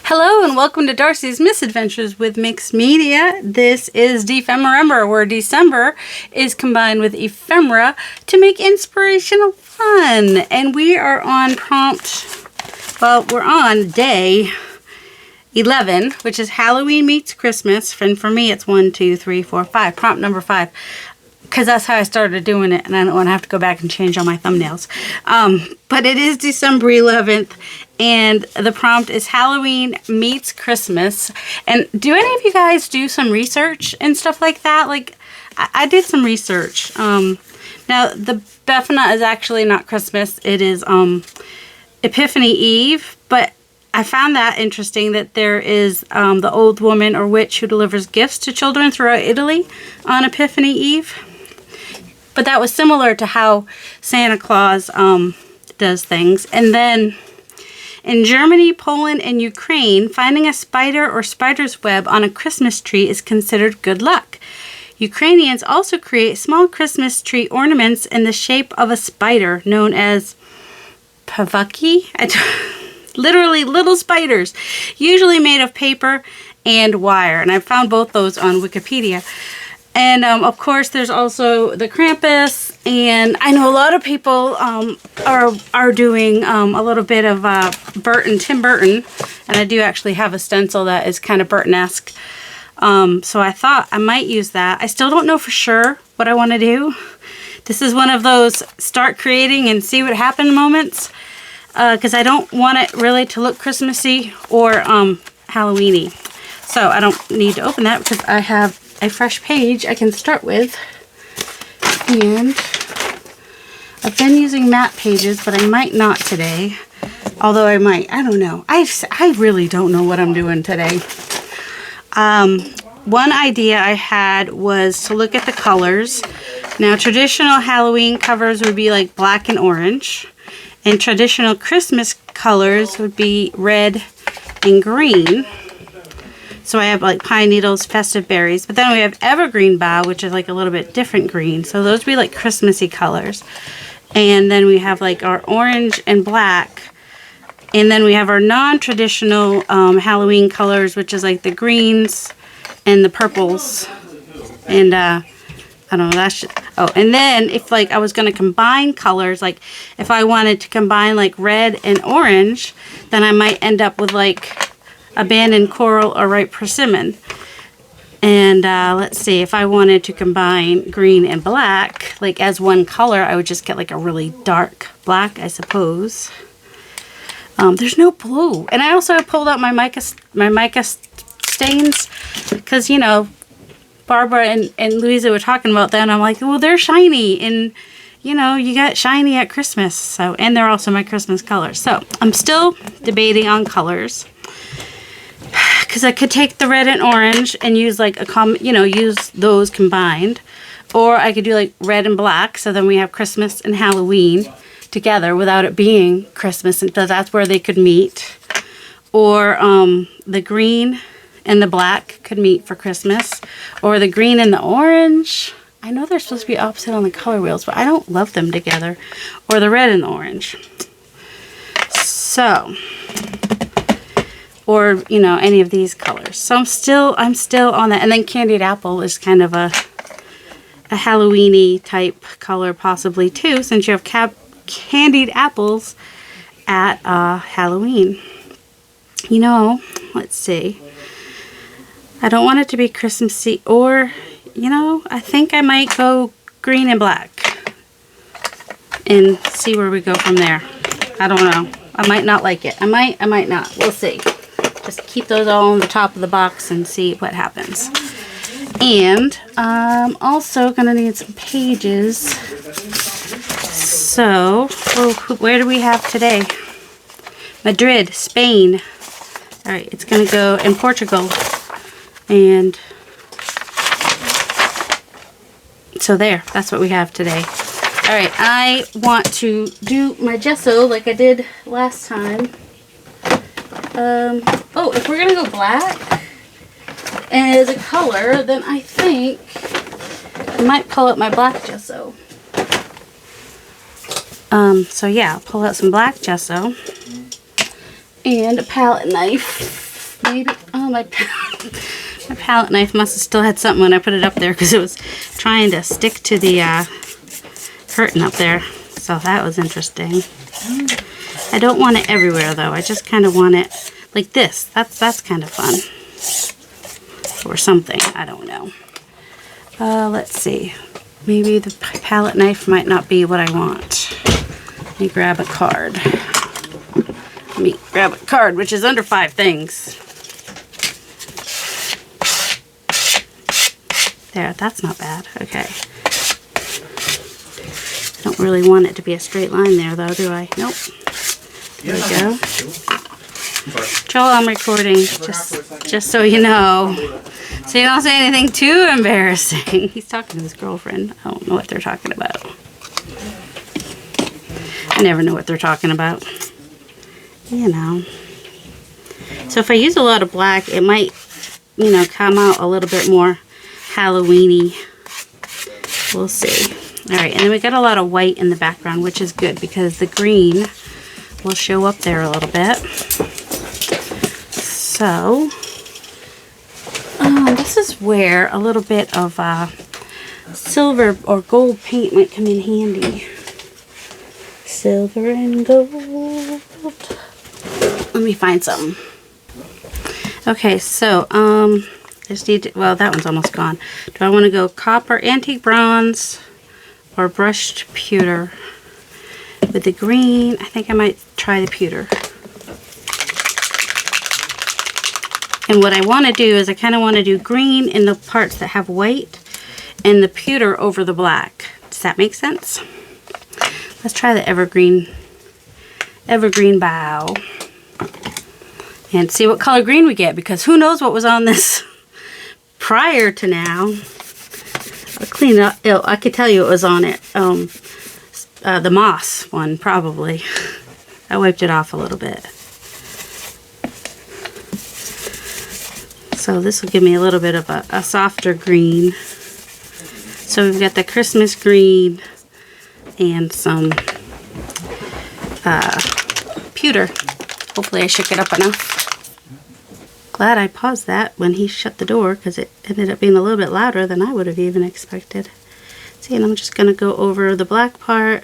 Hello and welcome to Darcy's Misadventures with Mixed Media. This is dephemerember, where December is combined with ephemera to make inspirational fun. And we are on we're on day 11, which is Halloween meets Christmas. And for me, it's 1, 2, 3, 4, 5. Prompt number 5. Because that's how I started doing it, and I don't want to have to go back and change all my thumbnails. But it is December 11th, and the prompt is Halloween meets Christmas. And do any of you guys do some research and stuff like that? Like, I did some research. Now, the Befana is actually not Christmas. It is Epiphany Eve, but I found that interesting that there is the old woman or witch who delivers gifts to children throughout Italy on Epiphany Eve. But that was similar to how Santa Claus does things. And then in Germany, Poland, and Ukraine, finding a spider or spider's web on a Christmas tree is considered good luck. Ukrainians also create small Christmas tree ornaments in the shape of a spider known as pavuki. Literally little spiders, usually made of paper and wire. And I found both those on Wikipedia. And, of course, there's also the Krampus, and I know a lot of people are doing a little bit of Tim Burton, and I do actually have a stencil that is kind of Burton-esque, so I thought I might use that. I still don't know for sure what I want to do. This is one of those start creating and see what happens moments, because I don't want it really to look Christmassy or Halloween-y. So I don't need to open that because I have a fresh page I can start with, and I've been using matte pages, but I might not today, although I might. I don't know. I really don't know what I'm doing today. One idea I had was to look at the colors. Now, traditional Halloween covers would be like black and orange, and traditional Christmas colors would be red and green. So I have like pine needles, festive berries. But then we have evergreen bough, which is like a little bit different green. So those would be like Christmassy colors. And then we have like our orange and black. And then we have our non-traditional Halloween colors, which is like the greens and the purples. And I don't know, and then if like I was going to combine colors, like if I wanted to combine like red and orange, then I might end up with like abandoned coral or ripe persimmon. And let's see, if I wanted to combine green and black, like as one color, I would just get like a really dark black, I suppose. There's no blue. And I also pulled out my mica stains, because, you know, Barbara and Louisa were talking about that, and I'm like, well, they're shiny, and, you know, you got shiny at Christmas. So, and they're also my Christmas colors. So I'm still debating on colors, because I could take the red and orange and use like use those combined. Or I could do like red and black, so then we have Christmas and Halloween together without it being Christmas, and so that's where they could meet. Or the green and the black could meet for Christmas. Or the green and the orange. I know they're supposed to be opposite on the color wheels, but I don't love them together. Or the red and the orange. So, or, you know, any of these colors. So I'm still on that. And then candied apple is kind of a Halloween-y type color possibly too, since you have candied apples at Halloween. You know, let's see. I don't want it to be Christmassy, or, you know, I think I might go green and black and see where we go from there. I don't know. I might not like it. I might not. We'll see. Just keep those all on the top of the box and see what happens. And I'm also going to need some pages. So, where do we have today? Madrid, Spain. Alright, it's going to go in Portugal. And so there, that's what we have today. Alright, I want to do my gesso like I did last time. If we're going to go black as a color, then I think I might pull out my black gesso. So yeah, I'll pull out some black gesso and a palette knife. maybe, oh, my palette knife must have still had something when I put it up there because it was trying to stick to the curtain up there. So that was interesting. I don't want it everywhere though. I just kind of want it like this. That's kind of fun. Or something. I don't know. Let's see. Maybe the palette knife might not be what I want. Let me grab a card. Let me grab a card, which is under 5 things. There, that's not bad. Okay. I don't really want it to be a straight line there, though, do I? Nope. There we go. Joel, I'm recording, just so you know. So you don't say anything too embarrassing. He's talking to his girlfriend. I don't know what they're talking about. I never know what they're talking about. You know. So if I use a lot of black, it might, you know, come out a little bit more Halloween-y. We'll see. Alright, and then we got a lot of white in the background, which is good because the green will show up there a little bit. So, this is where a little bit of silver or gold paint might come in handy. Silver and gold. Let me find some. Okay, so just need to, well, that one's almost gone. Do I want to go copper, antique bronze, or brushed pewter? With the green, I think I might try the pewter. And what I want to do is I kind of want to do green in the parts that have white and the pewter over the black. Does that make sense? Let's try the evergreen bow and see what color green we get, because who knows what was on this prior to now. I'll clean it up. I could tell you it was on it. The moss one, probably. I wiped it off a little bit. So this will give me a little bit of a softer green. So we've got the Christmas green and some pewter. Hopefully I shook it up enough. Glad I paused that when he shut the door because it ended up being a little bit louder than I would have even expected. See, and I'm just going to go over the black part.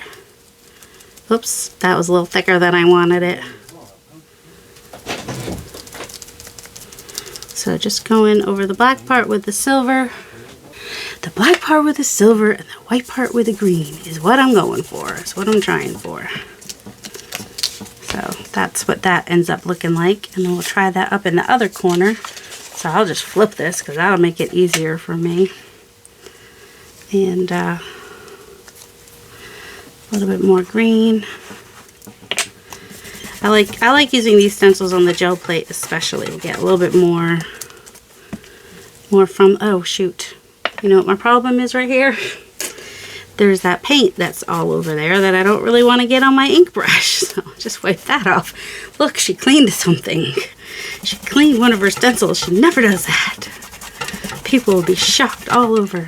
Oops, that was a little thicker than I wanted it. So just going over the black part with the silver. The black part with the silver and the white part with the green is what I'm going for. It's what I'm trying for. So that's what that ends up looking like. And then we'll try that up in the other corner. So I'll just flip this because that'll make it easier for me. And a little bit more green. I like using these stencils on the gel plate especially. We'll get a little bit more from, oh shoot. You know what my problem is right here? There's that paint that's all over there that I don't really want to get on my ink brush. So I'll just wipe that off. Look, she cleaned something. She cleaned one of her stencils. She never does that. People will be shocked all over.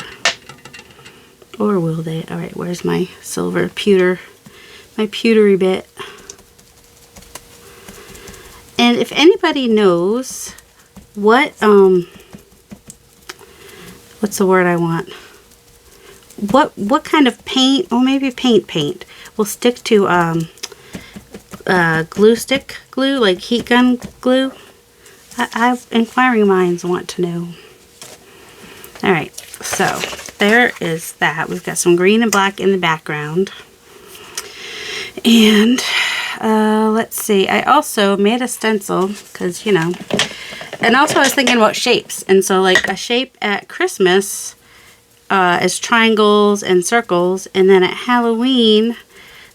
Or will they? Alright, where's my silver pewter? My pewtery bit. And if anybody knows what, what's the word I want? What kind of paint, or maybe paint will stick to glue stick glue, like heat gun glue? Inquiring minds want to know. Alright, so there is that. We've got some green and black in the background. And let's see, I also made a stencil because, you know, and also I was thinking about shapes. And so like a shape at Christmas is triangles and circles, and then at Halloween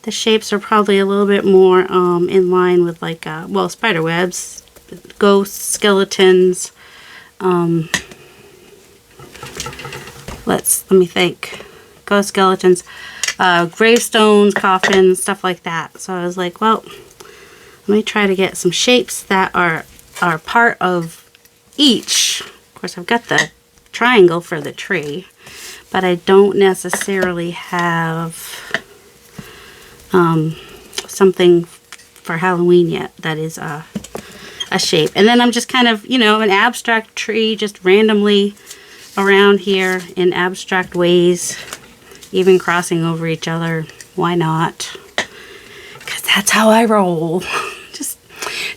the shapes are probably a little bit more in line with like, well, spider webs, ghosts, skeletons, let me think, ghost skeletons, gravestones, coffins, stuff like that. So I was like, well, let me try to get some shapes that are part of each. Of course, I've got the triangle for the tree, but I don't necessarily have something for Halloween yet that is a shape. And then I'm just kind of, you know, an abstract tree just randomly around here in abstract ways, even crossing over each other. Why not? Because that's how I roll. Just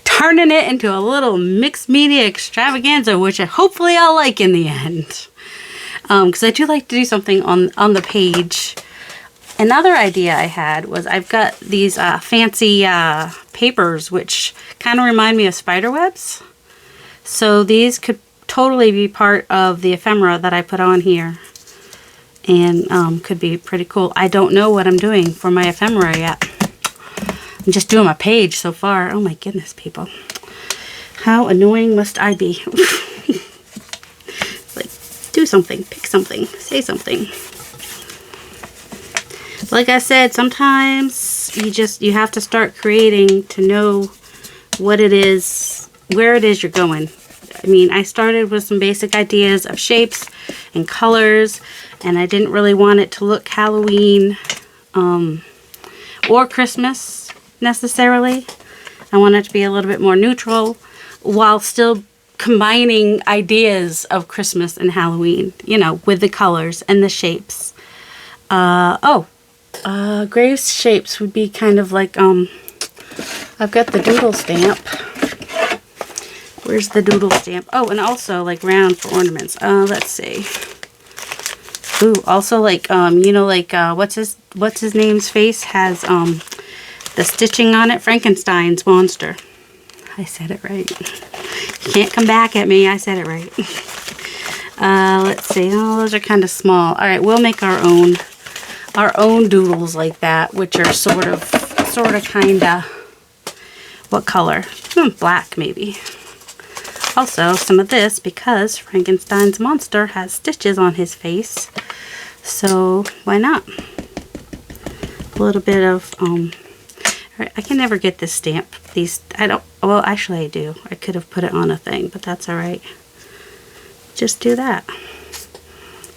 turning it into a little mixed media extravaganza, which hopefully I'll like in the end. Because I do like to do something on the page. Another idea I had was I've got these fancy papers which kind of remind me of spider webs. So these could totally be part of the ephemera that I put on here. And could be pretty cool. I don't know what I'm doing for my ephemera yet. I'm just doing my page so far. Oh my goodness, people. How annoying must I be? Like, do something, pick something, say something. Like I said, sometimes you have to start creating to know what it is, where it is you're going. I mean, I started with some basic ideas of shapes and colors, and I didn't really want it to look Halloween or Christmas necessarily. I want it to be a little bit more neutral while still combining ideas of Christmas and Halloween, you know, with the colors and the shapes. Graves shapes would be kind of like, I've got the doodle stamp. Where's the doodle stamp? Oh, and also like round for ornaments. Let's see. Ooh, also like, you know, like, what's his name's face has, the stitching on it. Frankenstein's monster. I said it right. You can't come back at me. I said it right. Let's see. Oh, those are kind of small. All right, we'll make our own doodles like that, which are sort of, kind of, what color? Black, maybe. Also, some of this, because Frankenstein's monster has stitches on his face, so why not? A little bit of, I can never get this stamp. Well, actually I do. I could have put it on a thing, but that's alright. Just do that.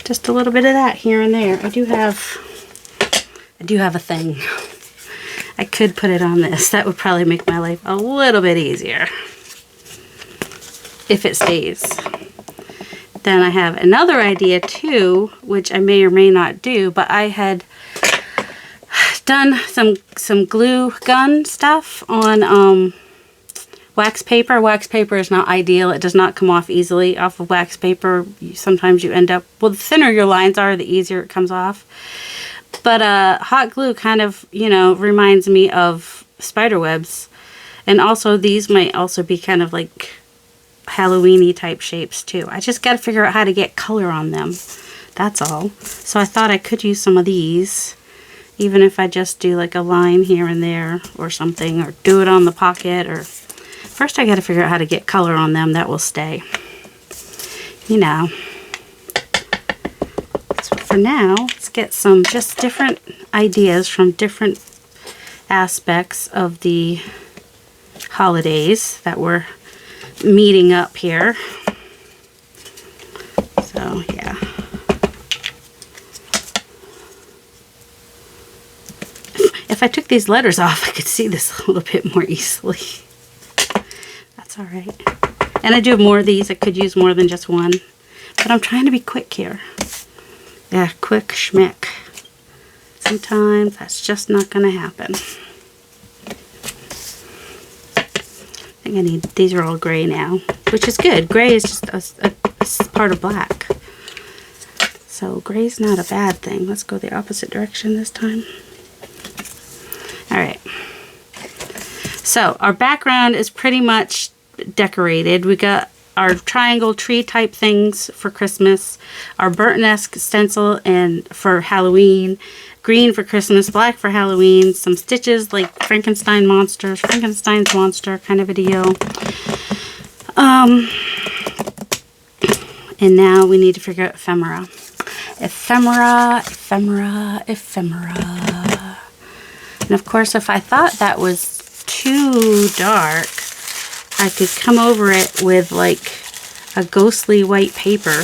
Just a little bit of that here and there. I do have a thing. I could put it on this. That would probably make my life a little bit easier. If it stays. Then I have another idea too, which I may or may not do, but I had done some glue gun stuff on wax paper. Wax paper is not ideal. It does not come off easily off of wax paper. Sometimes you end up, well, the thinner your lines are, the easier it comes off. But hot glue kind of, you know, reminds me of spider webs. And also these might also be kind of like Halloween-y type shapes too. I just got to figure out how to get color on them. That's all. So I thought I could use some of these, even if I just do like a line here and there or something, or do it on the pocket. Or first I got to figure out how to get color on them that will stay. You know. So for now, let's get some just different ideas from different aspects of the holidays that we're meeting up here. So yeah. If I took these letters off, I could see this a little bit more easily. That's all right. And I do have more of these. I could use more than just one, but I'm trying to be quick here. Yeah, quick schmick. Sometimes that's just not going to happen. I think I need, these are all gray now, which is good. Gray is just a part of black. So gray's not a bad thing. Let's go the opposite direction this time. Alright. So our background is pretty much decorated. We got our triangle tree type things for Christmas, our burnt-esque stencil and for Halloween, green for Christmas, black for Halloween, some stitches like Frankenstein's monster kind of a deal. And now we need to figure out ephemera. Ephemera. And of course, if I thought that was too dark, I could come over it with like a ghostly white paper.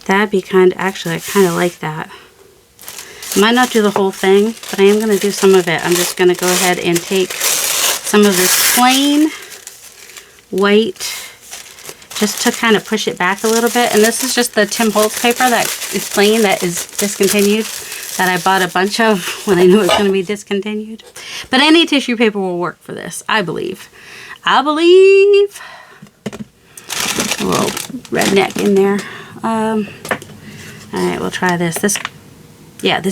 That'd be actually I kind of like that. I might not do the whole thing, but I am going to do some of it. I'm just going to go ahead and take some of this plain white just to kind of push it back a little bit. And this is just the Tim Holtz paper that is plain, that is discontinued, that I bought a bunch of when I knew it was going to be discontinued. But any tissue paper will work for this, I believe. I believe. A little redneck in there. Alright, we'll try this. This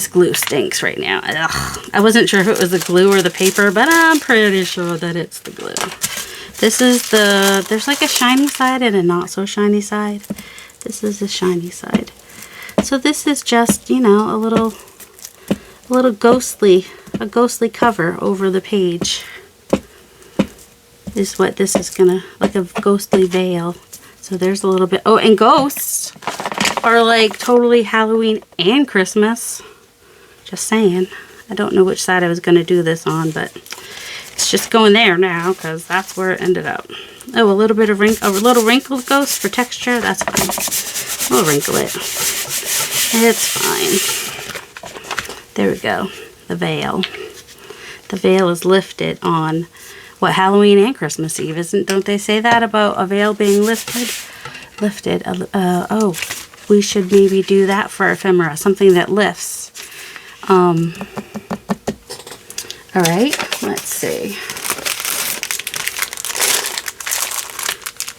glue stinks right now. Ugh. I wasn't sure if it was the glue or the paper, but I'm pretty sure that it's the glue. This is there's like a shiny side and a not so shiny side. This is the shiny side. So this is just, you know, a little ghostly cover over the page. Is what this is gonna, like a ghostly veil. So there's a little bit. Oh, and ghosts are like totally Halloween and Christmas. Just saying. I don't know which side I was gonna do this on, but it's just going there now because that's where it ended up. Oh, a little bit of a little wrinkled ghost for texture. That's fine. We'll wrinkle it. It's fine. There we go. The veil. The veil is lifted on what, Halloween and Christmas Eve, isn't? Don't they say that about a veil being lifted? Lifted. Oh, we should maybe do that for ephemera. Something that lifts. All right. Let's see.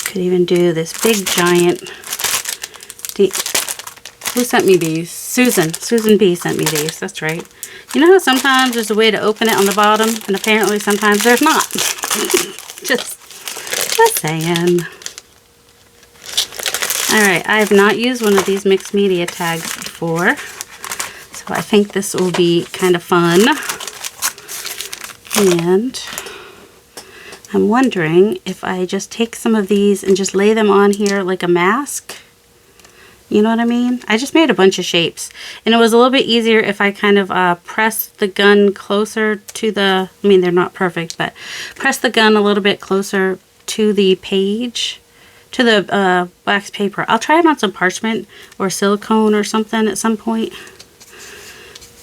Could even do this big giant. Who sent me these? Susan B sent me these. That's right. You know how sometimes there's a way to open it on the bottom, and apparently sometimes there's not. just saying. Alright, I have not used one of these mixed media tags before, so I think this will be kind of fun. And I'm wondering if I just take some of these and just lay them on here like a mask. You know what I mean? I just made a bunch of shapes. And it was a little bit easier if I kind of pressed the gun closer to the... I mean, they're not perfect, but press the gun a little bit closer to the page, to the wax paper. I'll try it on some parchment or silicone or something at some point.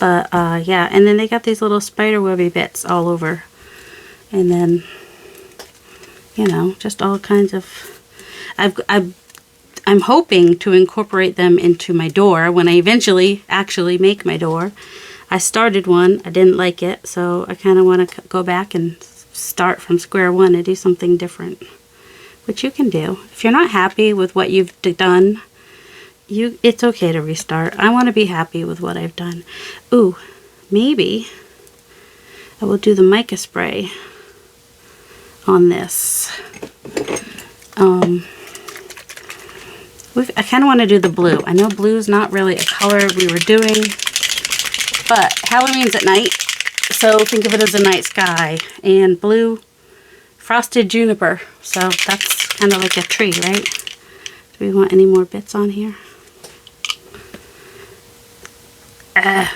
But, yeah. And then they got these little spider webby bits all over. And then, you know, just all kinds of... I'm hoping to incorporate them into my door when I eventually actually make my door. I started one. I didn't like it, so I kind of want to go back and start from square one and do something different, which you can do. If you're not happy with what you've done, it's okay to restart. I want to be happy with what I've done. Ooh, maybe I will do the mica spray on this. I kind of want to do the blue. I know blue's not really a color we were doing, but Halloween's at night, so think of it as a night sky. And blue, frosted juniper, so that's kind of like a tree, right? Do we want any more bits on here?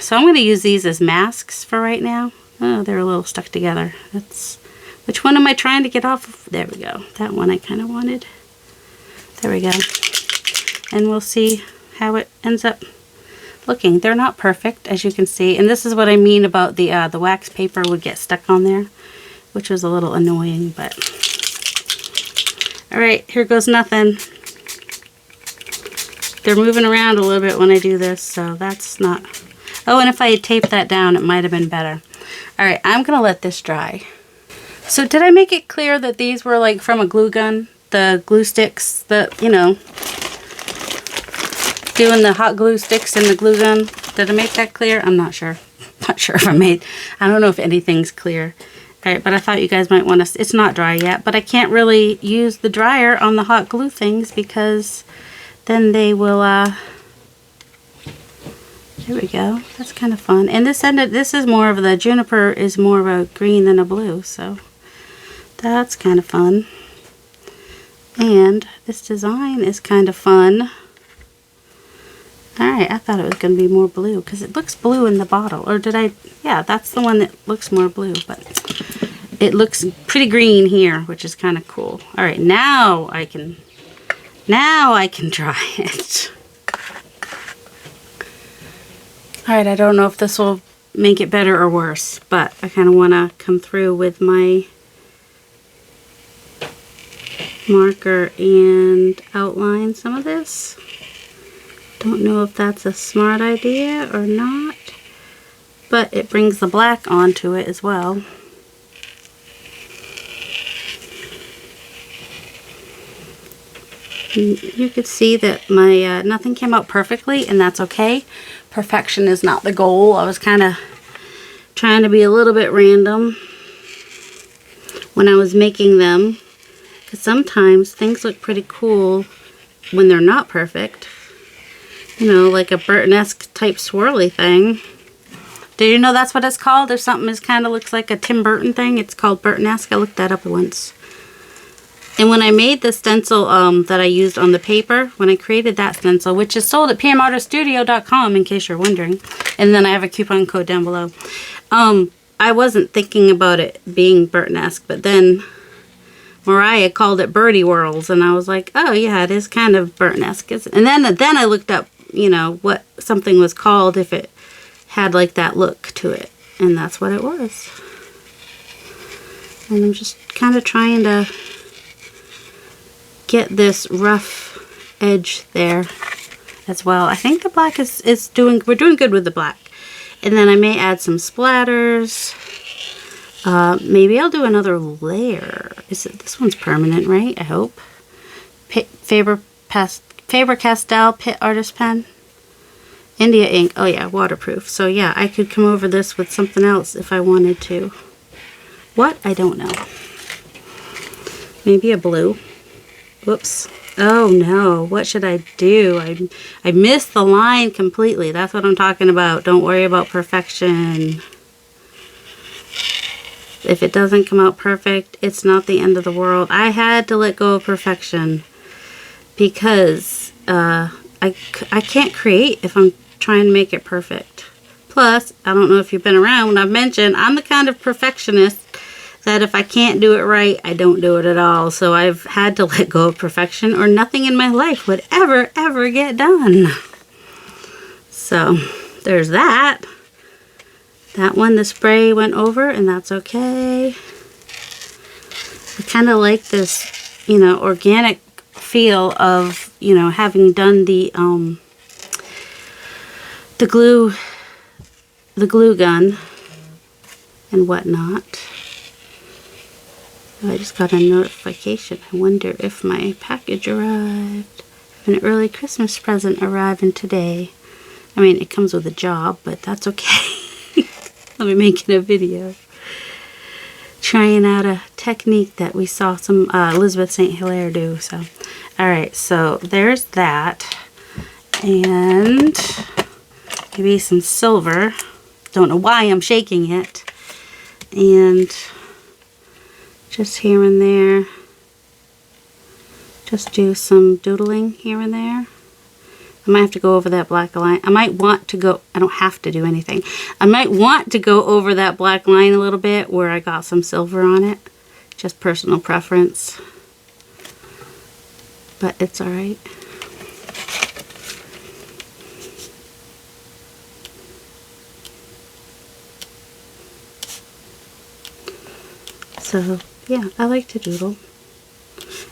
So I'm going to use these as masks for right now. Oh, they're a little stuck together. Which one am I trying to get off of? There we go. That one I kind of wanted. There we go. And we'll see how it ends up looking. They're not perfect, as you can see. And this is what I mean about the wax paper would get stuck on there, which was a little annoying, but... Alright, here goes nothing. They're moving around a little bit when I do this, so that's not... Oh, and if I had taped that down, it might have been better. Alright, I'm going to let this dry. So did I make it clear that these were like from a glue gun? The glue sticks that, you know... Doing the hot glue sticks in the glue gun. Did I make that clear? I'm not sure. Not sure if I don't know if anything's clear. Alright, but I thought you guys might want to... It's not dry yet, but I can't really use the dryer on the hot glue things because then they will, there we go. That's kind of fun. And this is more of the juniper is more of a green than a blue, so that's kind of fun. And this design is kind of fun. Alright, I thought it was going to be more blue because it looks blue in the bottle. Or did I? Yeah, that's the one that looks more blue, but it looks pretty green here, which is kind of cool. Alright, now I can dry it. Alright, I don't know if this will make it better or worse, but I kind of want to come through with my marker and outline some of this. Don't know if that's a smart idea or not, but it brings the black onto it as well. You could see that my nothing came out perfectly, and that's okay. Perfection is not the goal. I was kind of trying to be a little bit random when I was making them, because sometimes things look pretty cool when they're not perfect. You know, like a Burton-esque type swirly thing. Did you know that's what it's called? There's something that kind of looks like a Tim Burton thing. It's called Burton-esque. I looked that up once. And when I made the stencil that I used on the paper, when I created that stencil, which is sold at pmartiststudio.com in case you're wondering, and then I have a coupon code down below, I wasn't thinking about it being Burton-esque, but then Mariah called it Birdie Whirls, and I was like, oh yeah, it is kind of Burton-esque. And then I looked up, you know, what something was called if it had like that look to it, and that's what it was. And I'm just kind of trying to get this rough edge there as well. I think the black is doing, we're doing good with the black. And then I may add some splatters. Maybe I'll do another layer. This one's permanent, right? I hope. Faber-Castell Pit Artist Pen. India ink. Oh yeah, waterproof. So yeah, I could come over this with something else if I wanted to. What? I don't know. Maybe a blue. Whoops. Oh no, what should I do? I missed the line completely. That's what I'm talking about. Don't worry about perfection. If it doesn't come out perfect, it's not the end of the world. I had to let go of perfection because I can't create if I'm trying to make it perfect. Plus, I don't know if you've been around when I've mentioned, I'm the kind of perfectionist that if I can't do it right, I don't do it at all. So I've had to let go of perfection, or nothing in my life would ever get done. So there's that. That one, the spray went over, and that's okay. I kind of like this, you know, organic feel of, you know, having done the glue gun and whatnot. I just got a notification. I wonder if my package arrived. An early Christmas present arriving today. I mean, it comes with a job, but that's okay. I'll be making a video. Trying out a technique that we saw some Elizabeth St. Hilaire do. So, alright, so there's that. And maybe some silver. Don't know why I'm shaking it. And just here and there, just do some doodling here and there. I might have to go over that black line. I might want to go, I don't have to do anything. I might want to go over that black line a little bit where I got some silver on it. Just personal preference. But it's alright. So yeah, I like to doodle.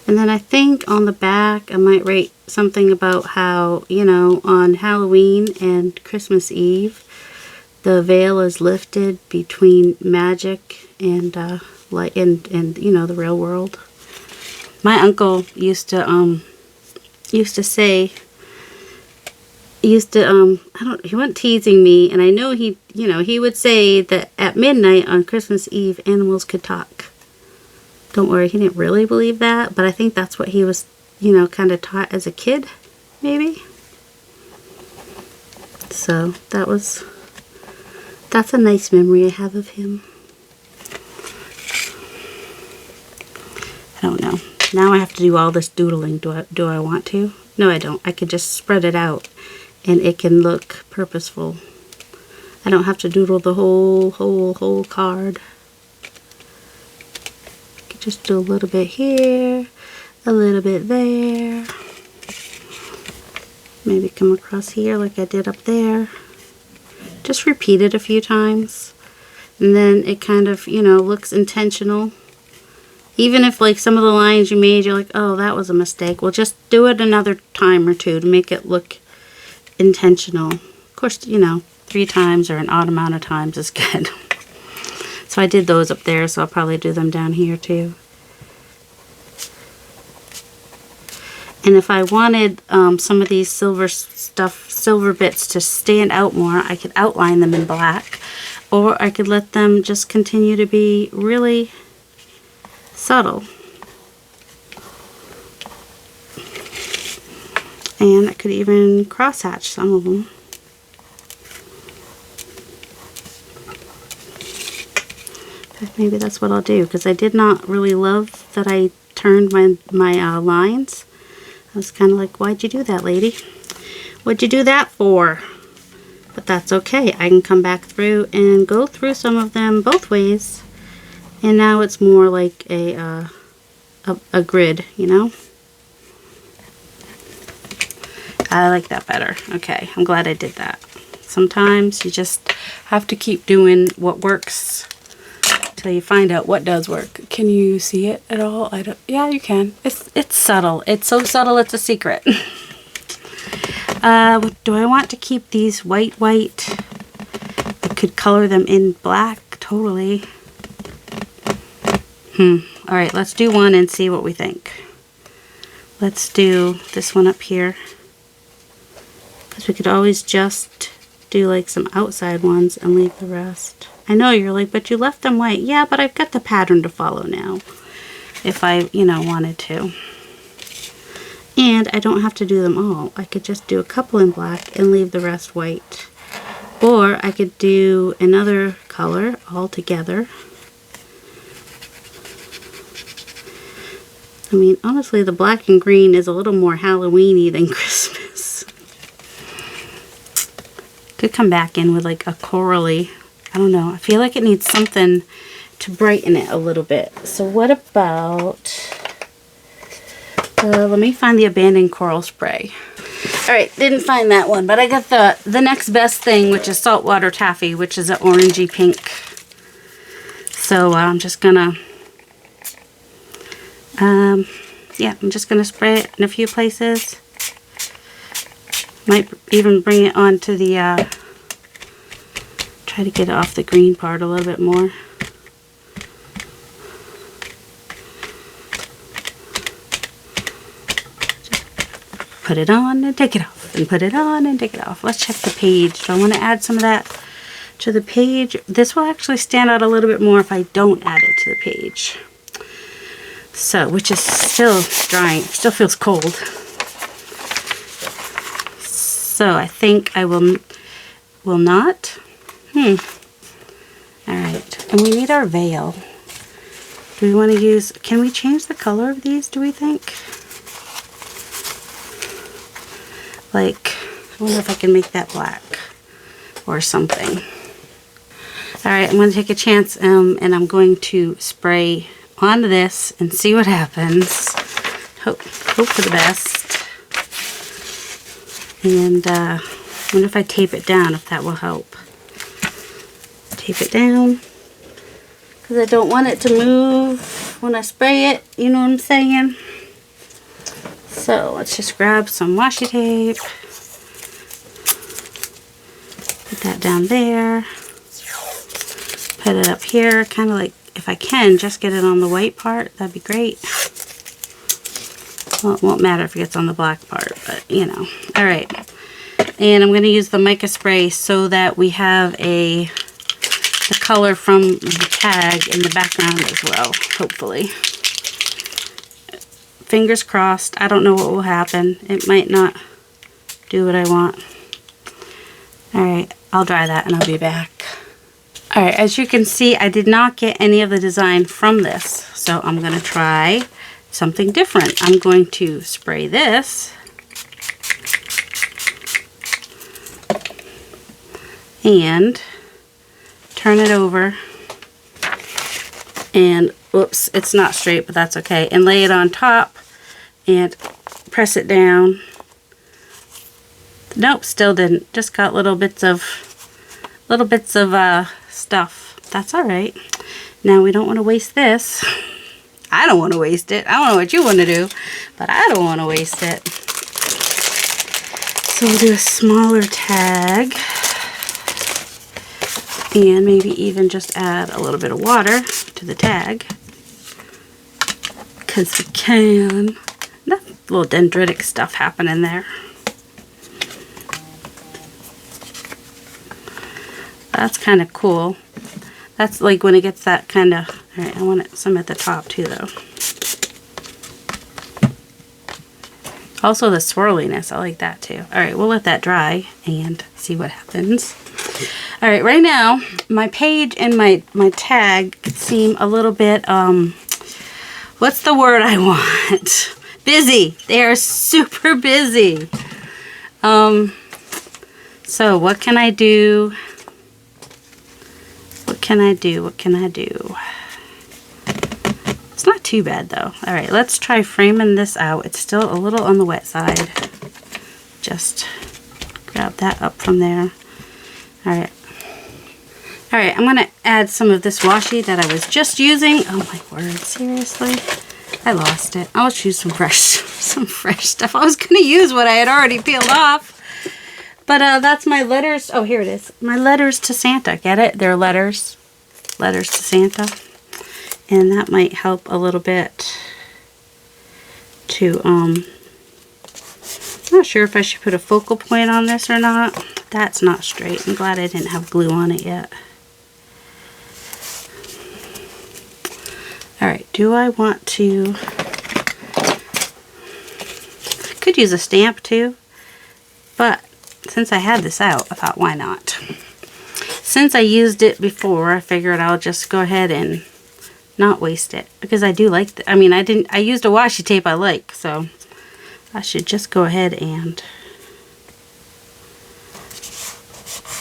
And then I think on the back I might write something about how, you know, on Halloween and Christmas Eve, the veil is lifted between magic and light and you know, the real world. My uncle used to say, he wasn't teasing me, and I know he, you know, he would say that at midnight on Christmas Eve animals could talk. Don't worry, he didn't really believe that, but I think that's what he was, you know, kind of taught as a kid, maybe. So that's a nice memory I have of him. I don't know. Now I have to do all this doodling. Do I want to? No, I don't. I could just spread it out and it can look purposeful. I don't have to doodle the whole card. Just do a little bit here, a little bit there. Maybe come across here like I did up there. Just repeat it a few times. And then it kind of, you know, looks intentional. Even if like some of the lines you made, you're like, oh, that was a mistake. Well, just do it another time or two to make it look intentional. Of course, you know, 3 times or an odd amount of times is good. So I did those up there, so I'll probably do them down here too. And if I wanted some of these silver bits to stand out more, I could outline them in black, or I could let them just continue to be really subtle. And I could even cross-hatch some of them. But maybe that's what I'll do, because I did not really love that I turned my lines. I was kind of like, why'd you do that, lady? What'd you do that for? But that's okay. I can come back through and go through some of them both ways. And now it's more like a grid, you know? I like that better. Okay, I'm glad I did that. Sometimes you just have to keep doing what works till you find out what does work. Can you see it at all? I don't. Yeah, you can. It's subtle. It's so subtle. It's a secret. Do I want to keep these white? I could color them in black. Totally. All right. Let's do one and see what we think. Let's do this one up here, because we could always just do like some outside ones and leave the rest. I know you're like, but you left them white. Yeah, but I've got the pattern to follow now, if I, you know, wanted to. And I don't have to do them all. I could just do a couple in black and leave the rest white. Or I could do another color all together. I mean, honestly, the black and green is a little more Halloween-y than Christmas. Could come back in with like a corally. I don't know. I feel like it needs something to brighten it a little bit. So what about... let me find the abandoned coral spray. Alright, didn't find that one, but I got the next best thing, which is saltwater taffy, which is an orangey pink. So I'm just gonna... yeah, I'm just gonna spray it in a few places. Might even bring it onto the... try to get it off the green part a little bit more. Just put it on and take it off, and put it on and take it off. Let's check the page. Do I want to add some of that to the page? This will actually stand out a little bit more if I don't add it to the page. So, which is still drying, still feels cold. So I think I will not. Alright, and we need our veil. Do we want to use, can we change the color of these, do we think? Like, I wonder if I can make that black or something. Alright, I'm going to take a chance and I'm going to spray onto this and see what happens. Hope for the best. And I wonder if I tape it down, if that will help. Tape it down, because I don't want it to move when I spray it, you know what I'm saying? So let's just grab some washi tape, put that down there, put it up here, kind of like, if I can, just get it on the white part, that'd be great. Well, it won't matter if it gets on the black part, but you know. Alright, and I'm going to use the mica spray so that we have the color from the tag in the background as well, hopefully. Fingers crossed. I don't know what will happen. It might not do what I want. Alright, I'll dry that and I'll be back. Alright, as you can see, I did not get any of the design from this, so I'm going to try something different. I'm going to spray this and turn it over, and whoops, it's not straight, but that's okay, and lay it on top and press it down. Nope, still didn't. Just got little bits of stuff. That's all right. Now we don't want to waste this. I don't want to waste it. I don't know what you want to do, but I don't want to waste it. So we'll do a smaller tag. And maybe even just add a little bit of water to the tag. Because we can. That little dendritic stuff happening there. That's kind of cool. That's like when it gets that kind of... Alright, I want it some at the top too though. Also the swirliness, I like that too. Alright, we'll let that dry and see what happens. Alright, right now, my page and my tag seem a little bit, what's the word I want? Busy. They are super busy. So what can I do? What can I do? What can I do? It's not too bad though. Alright, let's try framing this out. It's still a little on the wet side. Just grab that up from there. Alright. Alright, I'm going to add some of this washi that I was just using. Oh my word, seriously? I lost it. I'll choose some fresh stuff. I was going to use what I had already peeled off. But that's my letters. Oh, here it is. My letters to Santa. Get it? They're letters. Letters to Santa. And that might help a little bit to, I'm not sure if I should put a focal point on this or not. That's not straight. I'm glad I didn't have glue on it yet. Alright, do I want to... Could use a stamp too, but since I had this out, I thought why not? Since I used it before, I figured I'll just go ahead and not waste it, because I do like I used a washi tape I like, so I should just go ahead and...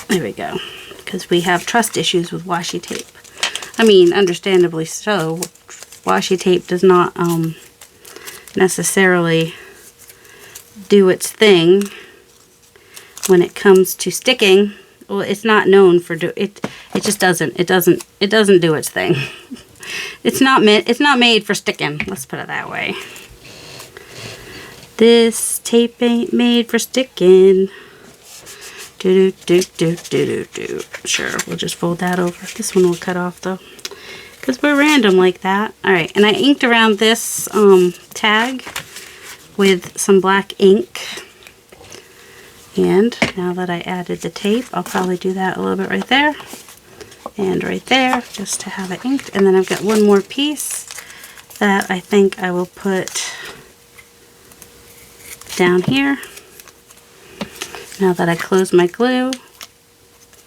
There we go. Because we have trust issues with washi tape. I mean, understandably so. Washi tape does not necessarily do its thing when it comes to sticking. Well, it's not known for it just doesn't. It doesn't do its thing. It's not made for sticking. Let's put it that way. This tape ain't made for sticking. Do do do do do do. Sure, we'll just fold that over. This one will cut off though, because we're random like that. All right, and I inked around this tag with some black ink. And now that I added the tape, I'll probably do that a little bit right there and right there, just to have it inked. And then I've got one more piece that I think I will put down here. Now that I close my glue,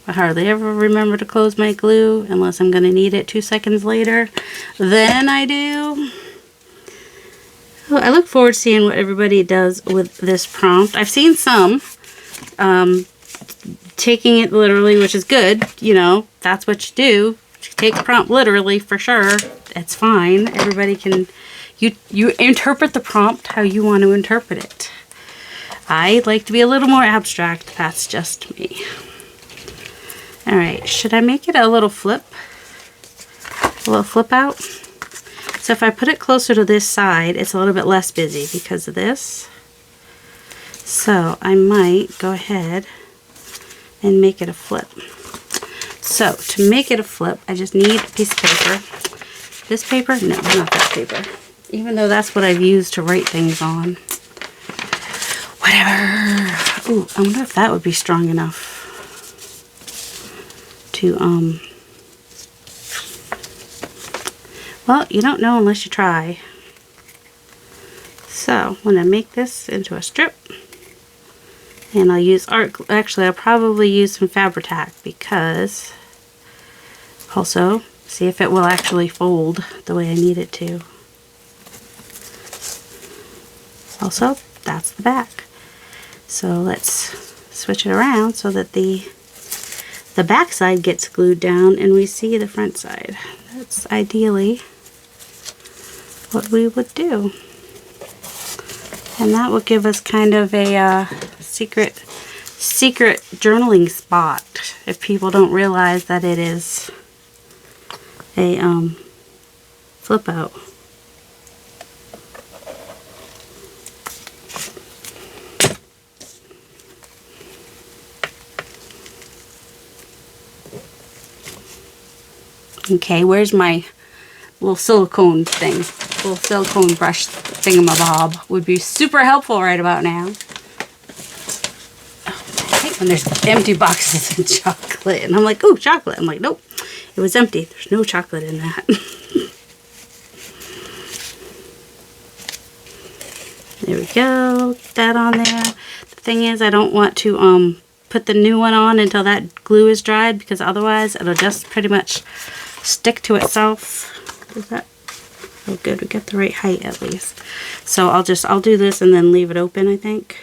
I hardly ever remember to close my glue unless I'm going to need it 2 seconds later. Then I do. Oh, I look forward to seeing what everybody does with this prompt. I've seen some taking it literally, which is good. You know, that's what you do. Take the prompt literally for sure. It's fine. Everybody can, you interpret the prompt how you want to interpret it. I like to be a little more abstract. That's just me. Alright, should I make it a little flip? A little flip out? So if I put it closer to this side, it's a little bit less busy because of this. So I might go ahead and make it a flip. So to make it a flip, I just need a piece of paper. This paper? No, not this paper. Even though that's what I've used to write things on. Whatever. Ooh, I wonder if that would be strong enough to, well, you don't know unless you try. So, I'm going to make this into a strip. And I'll use actually, I'll probably use some Fabri-Tac because, also, see if it will actually fold the way I need it to. Also, that's the back. So let's switch it around so that the back side gets glued down and we see the front side. That's ideally what we would do. And that will give us kind of a secret journaling spot if people don't realize that it is a flip out. Okay, where's my little silicone thing? Little silicone brush thingamabob would be super helpful right about now. I hate when there's empty boxes of chocolate. And I'm like, ooh, chocolate. I'm like, nope, it was empty. There's no chocolate in that. There we go. Get that on there. The thing is, I don't want to put the new one on until that glue is dried, because otherwise it'll just pretty much stick to itself. Is that? Oh, good. We got the right height at least. So I'll do this and then leave it open, I think.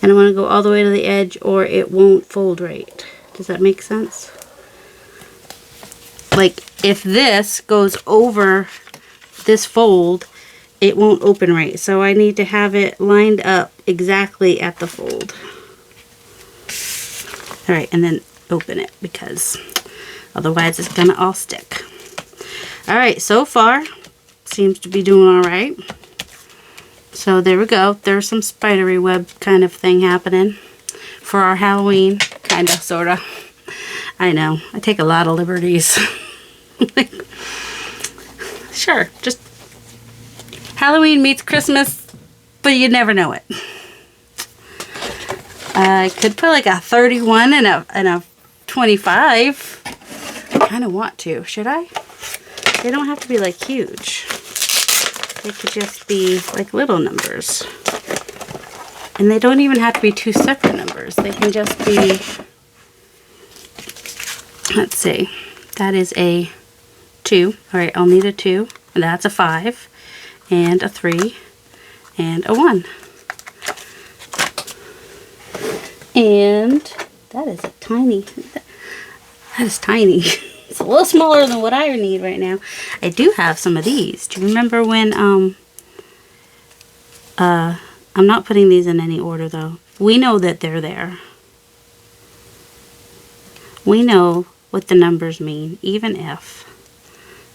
And I want to go all the way to the edge or it won't fold right. Does that make sense? Like if this goes over this fold, it won't open right. So I need to have it lined up exactly at the fold. All right, and then open it because otherwise it's gonna all stick. All right, so far seems to be doing all right. So there we go. There's some spidery web kind of thing happening for our Halloween, kind of, sort of. I know, I take a lot of liberties. Like, sure, just Halloween meets Christmas, but you never know it. I could put like a 31 and a 25. I kind of want to. Should I? They don't have to be like huge. They could just be like little numbers. And they don't even have to be two separate numbers. They can just be, let's see, that is a 2. All right, I'll need a 2. And that's a 5. And a 3. And a 1. And that is a tiny, that is tiny. It's a little smaller than what I need right now. I do have some of these. Do you remember when, I'm not putting these in any order though. We know that they're there. We know what the numbers mean, even if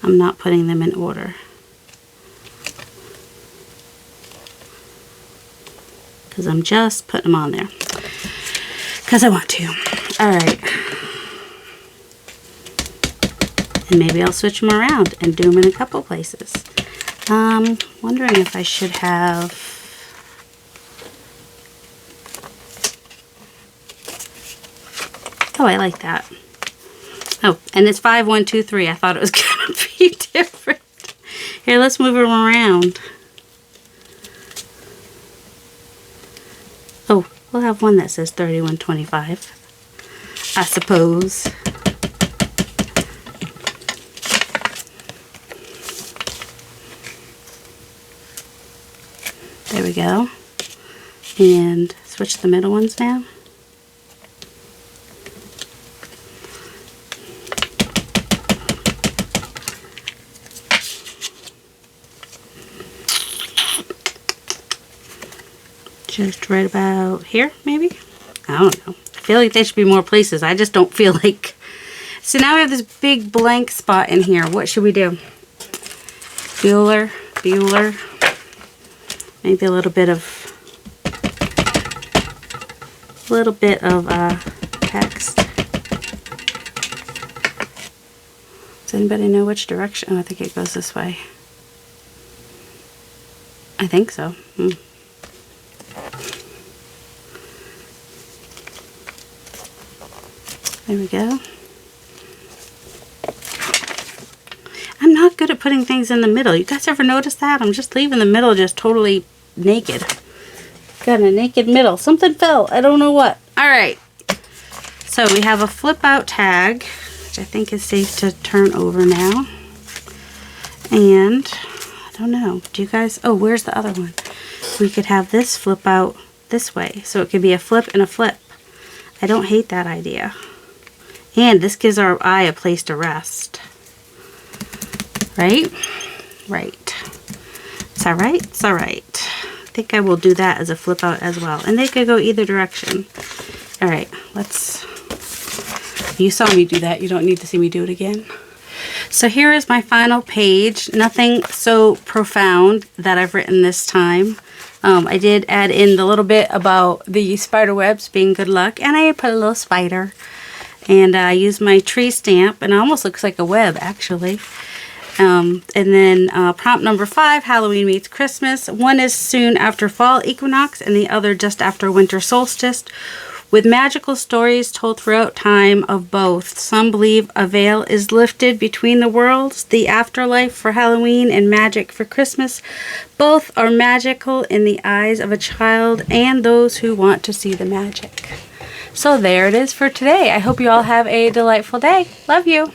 I'm not putting them in order. Because I'm just putting them on there. Because I want to. Alright. And maybe I'll switch them around and do them in a couple places. Wondering if I should have... Oh, I like that. Oh, and it's 5, 1, 2, 3. I thought it was going to be different. Here, let's move them around. Oh, we'll have one that says 3125, I suppose. There we go. And switch the middle ones now. Just right about here, maybe? I don't know. I feel like there should be more places. I just don't feel like... So now we have this big blank spot in here. What should we do? Bueller. Maybe a little bit of text. Does anybody know which direction? Oh, I think it goes this way. I think so. There we go. I'm not good at putting things in the middle. You guys ever notice that? I'm just leaving the middle just totally naked. Got a naked middle. Something fell. I don't know what. Alright. So we have a flip out tag, which I think is safe to turn over now. And I don't know. Do you guys... Oh, where's the other one? We could have this flip out this way. So it could be a flip and a flip. I don't hate that idea. And this gives our eye a place to rest. Right? Right. It's alright? It's alright. I think I will do that as a flip out as well. And they could go either direction. Alright, let's... You saw me do that. You don't need to see me do it again. So here is my final page. Nothing so profound that I've written this time. I did add in the little bit about the spider webs being good luck. And I put a little spider. And I used my tree stamp, and it almost looks like a web, actually. And then prompt number 5, Halloween meets Christmas. One is soon after fall equinox, and the other just after winter solstice, with magical stories told throughout time of both. Some believe a veil is lifted between the worlds, the afterlife for Halloween and magic for Christmas. Both are magical in the eyes of a child and those who want to see the magic. So there it is for today. I hope you all have a delightful day. Love you.